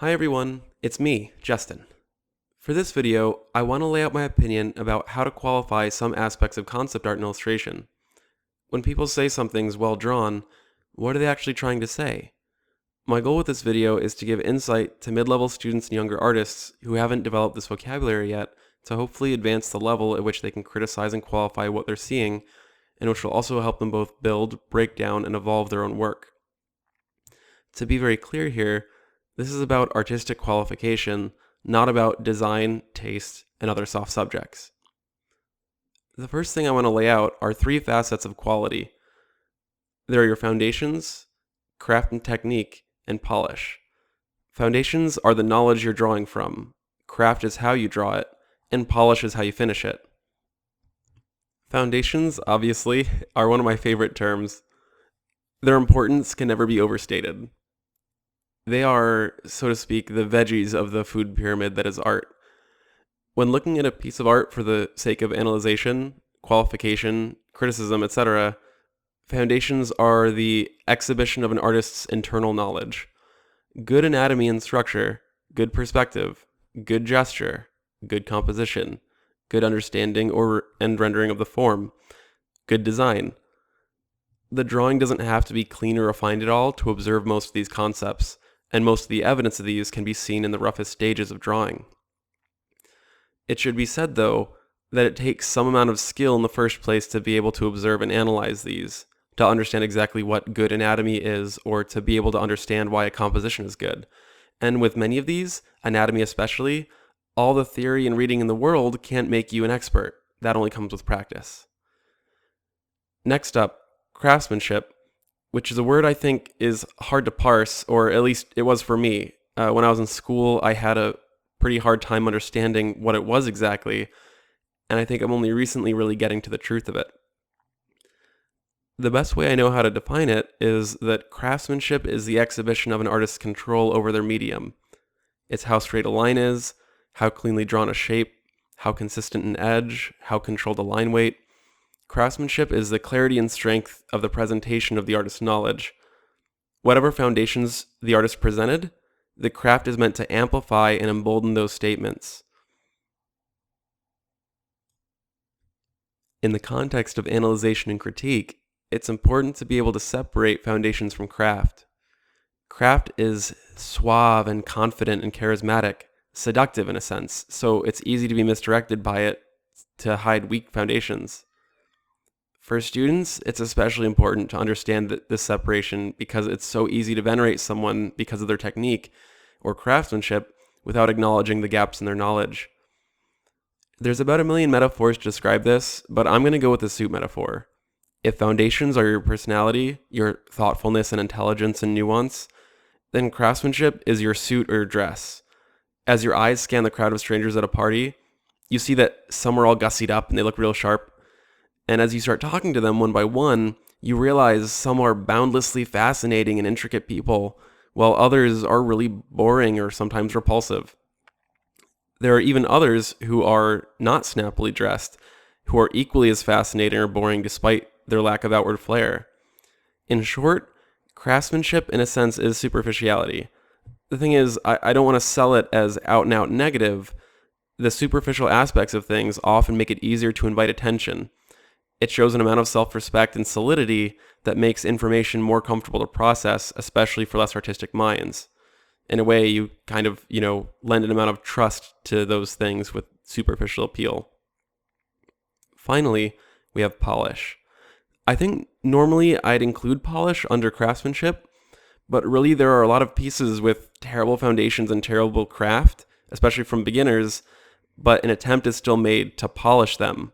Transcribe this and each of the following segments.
Hi everyone, it's me, Justin. For this video, I want to lay out my opinion about how to qualify some aspects of concept art and illustration. When people say something's well drawn, what are they actually trying to say? My goal with this video is to give insight to mid-level students and younger artists who haven't developed this vocabulary yet to hopefully advance the level at which they can criticize and qualify what they're seeing, and which will also help them both build, break down, and evolve their own work. To be very clear here, this is about artistic qualification, not about design, taste, and other soft subjects. The first thing I want to lay out are three facets of quality. There are your foundations, craft and technique, and polish. Foundations are the knowledge you're drawing from, craft is how you draw it, and polish is how you finish it. Foundations, obviously, are one of my favorite terms. Their importance can never be overstated. They are, so to speak, the veggies of the food pyramid that is art. When looking at a piece of art for the sake of analyzation, qualification, criticism, etc., foundations are the exhibition of an artist's internal knowledge. Good anatomy and structure, good perspective, good gesture, good composition, good understanding and rendering of the form, good design. The drawing doesn't have to be clean or refined at all to observe most of these concepts, and most of the evidence of these can be seen in the roughest stages of drawing. It should be said, though, that it takes some amount of skill in the first place to be able to observe and analyze these, to understand exactly what good anatomy is, or to be able to understand why a composition is good. And with many of these, anatomy especially, all the theory and reading in the world can't make you an expert. That only comes with practice. Next up, craftsmanship, which is a word I think is hard to parse, or at least it was for me. When I was in school, I had a pretty hard time understanding what it was exactly, and I think I'm only recently really getting to the truth of it. The best way I know how to define it is that craftsmanship is the exhibition of an artist's control over their medium. It's how straight a line is, how cleanly drawn a shape, how consistent an edge, how controlled a line weight. Craftsmanship is the clarity and strength of the presentation of the artist's knowledge. Whatever foundations the artist presented, the craft is meant to amplify and embolden those statements. In the context of analyzation and critique, it's important to be able to separate foundations from craft. Craft is suave and confident and charismatic, seductive in a sense, so it's easy to be misdirected by it to hide weak foundations. For students, it's especially important to understand this separation because it's so easy to venerate someone because of their technique or craftsmanship without acknowledging the gaps in their knowledge. There's about 1 million metaphors to describe this, but I'm going to go with the suit metaphor. If foundations are your personality, your thoughtfulness and intelligence and nuance, then craftsmanship is your suit or your dress. As your eyes scan the crowd of strangers at a party, you see that some are all gussied up and they look real sharp. And as you start talking to them one by one, you realize some are boundlessly fascinating and intricate people, while others are really boring or sometimes repulsive. There are even others who are not snappily dressed, who are equally as fascinating or boring despite their lack of outward flair. In short, craftsmanship in a sense is superficiality. The thing is, I don't want to sell it as out and out negative. The superficial aspects of things often make it easier to invite attention. It shows an amount of self-respect and solidity that makes information more comfortable to process, especially for less artistic minds. In a way, you kind of, lend an amount of trust to those things with superficial appeal. Finally, we have polish. I think normally I'd include polish under craftsmanship, but really there are a lot of pieces with terrible foundations and terrible craft, especially from beginners, but an attempt is still made to polish them.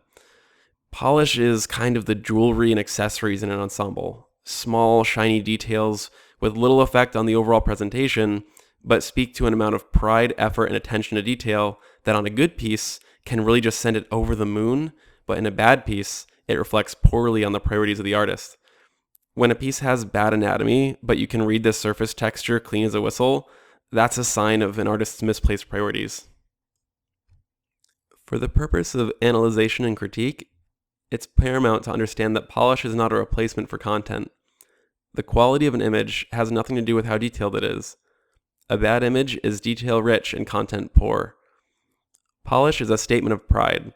Polish is kind of the jewelry and accessories in an ensemble. Small, shiny details with little effect on the overall presentation, but speak to an amount of pride, effort, and attention to detail that on a good piece can really just send it over the moon, but in a bad piece, it reflects poorly on the priorities of the artist. When a piece has bad anatomy, but you can read the surface texture clean as a whistle, that's a sign of an artist's misplaced priorities. For the purpose of analyzation and critique, it's paramount to understand that polish is not a replacement for content. The quality of an image has nothing to do with how detailed it is. A bad image is detail rich and content poor. Polish is a statement of pride.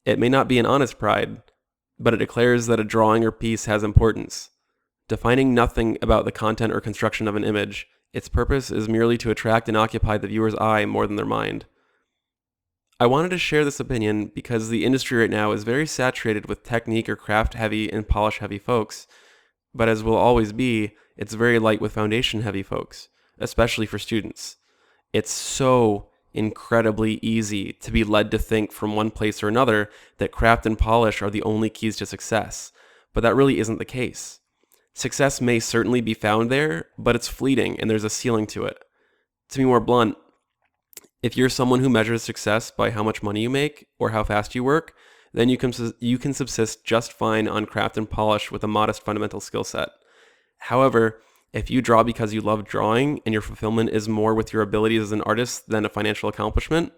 It may not be an honest pride, but it declares that a drawing or piece has importance. Defining nothing about the content or construction of an image, its purpose is merely to attract and occupy the viewer's eye more than their mind. I wanted to share this opinion because the industry right now is very saturated with technique or craft heavy and polish heavy folks, but as will always be, it's very light with foundation heavy folks, especially for students. It's so incredibly easy to be led to think from one place or another that craft and polish are the only keys to success, but that really isn't the case. Success may certainly be found there, but it's fleeting and there's a ceiling to it. To be more blunt, if you're someone who measures success by how much money you make or how fast you work, then you can subsist just fine on craft and polish with a modest fundamental skill set. However, if you draw because you love drawing and your fulfillment is more with your abilities as an artist than a financial accomplishment,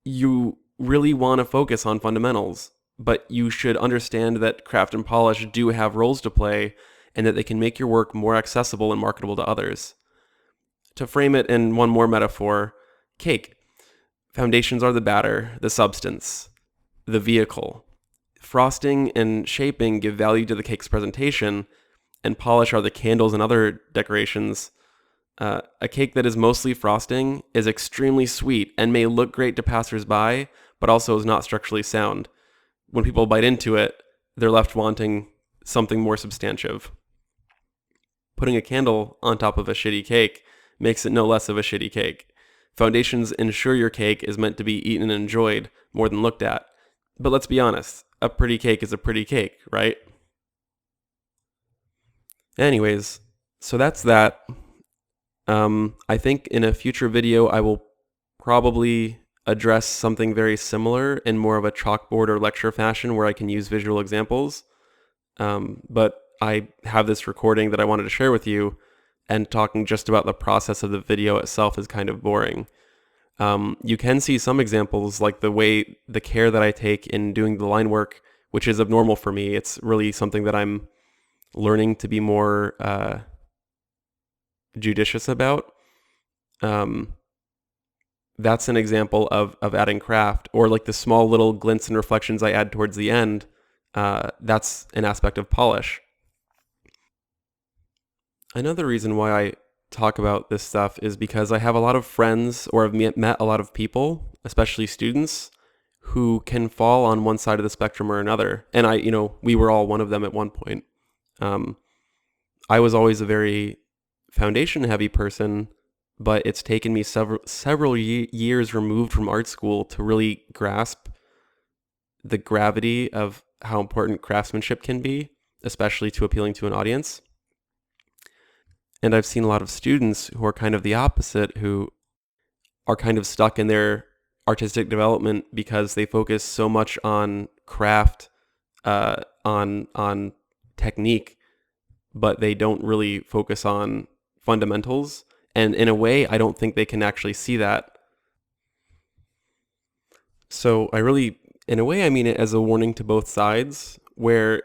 you really want to focus on fundamentals, but you should understand that craft and polish do have roles to play and that they can make your work more accessible and marketable to others. To frame it in one more metaphor, cake. Foundations are the batter, the substance, the vehicle. Frosting and shaping give value to the cake's presentation, and polish are the candles and other decorations. A cake that is mostly frosting is extremely sweet and may look great to passersby, but also is not structurally sound. When people bite into it, they're left wanting something more substantive. Putting a candle on top of a shitty cake makes it no less of a shitty cake. Foundations ensure your cake is meant to be eaten and enjoyed more than looked at. But let's be honest, a pretty cake is a pretty cake, right? Anyways, so that's that. I think in a future video, I will probably address something very similar in more of a chalkboard or lecture fashion where I can use visual examples. But I have this recording that I wanted to share with you, and talking just about the process of the video itself is kind of boring. You can see some examples, like the care that I take in doing the line work, which is abnormal for me. It's really something that I'm learning to be more judicious about. That's an example of adding craft, or like the small little glints and reflections I add towards the end. That's an aspect of polish. Another reason why I talk about this stuff is because I have a lot of friends, or have met a lot of people, especially students, who can fall on one side of the spectrum or another. And we were all one of them at one point. I was always a very foundation heavy person, but it's taken me several years removed from art school to really grasp the gravity of how important craftsmanship can be, especially to appealing to an audience. And I've seen a lot of students who are kind of the opposite, who are kind of stuck in their artistic development because they focus so much on craft, on technique, but they don't really focus on fundamentals. And in a way, I don't think they can actually see that. So in a way, I mean it as a warning to both sides, where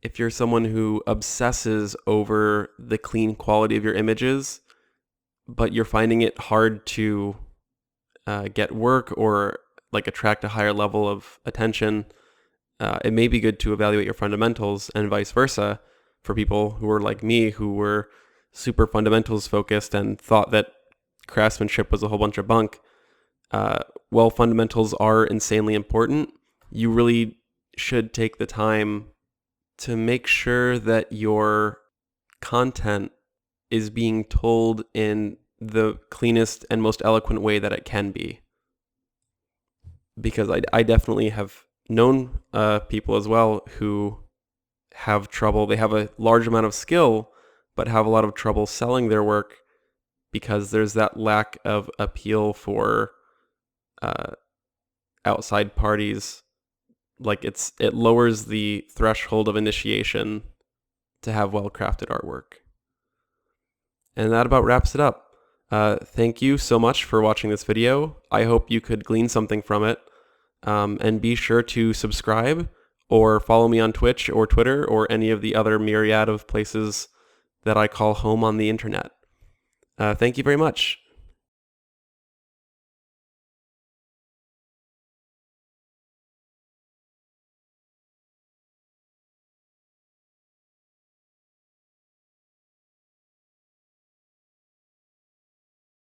if you're someone who obsesses over the clean quality of your images, but you're finding it hard to get work or like attract a higher level of attention, it may be good to evaluate your fundamentals, and vice versa for people who are like me, who were super fundamentals focused and thought that craftsmanship was a whole bunch of bunk. While fundamentals are insanely important, you really should take the time to make sure that your content is being told in the cleanest and most eloquent way that it can be. Because I definitely have known people as well who have trouble. They have a large amount of skill, but have a lot of trouble selling their work because there's that lack of appeal for outside parties. Like it lowers the threshold of initiation to have well-crafted artwork. And that about wraps it up. Thank you so much for watching this video. I hope you could glean something from it. And be sure to subscribe or follow me on Twitch or Twitter or any of the other myriad of places that I call home on the internet. Thank you very much.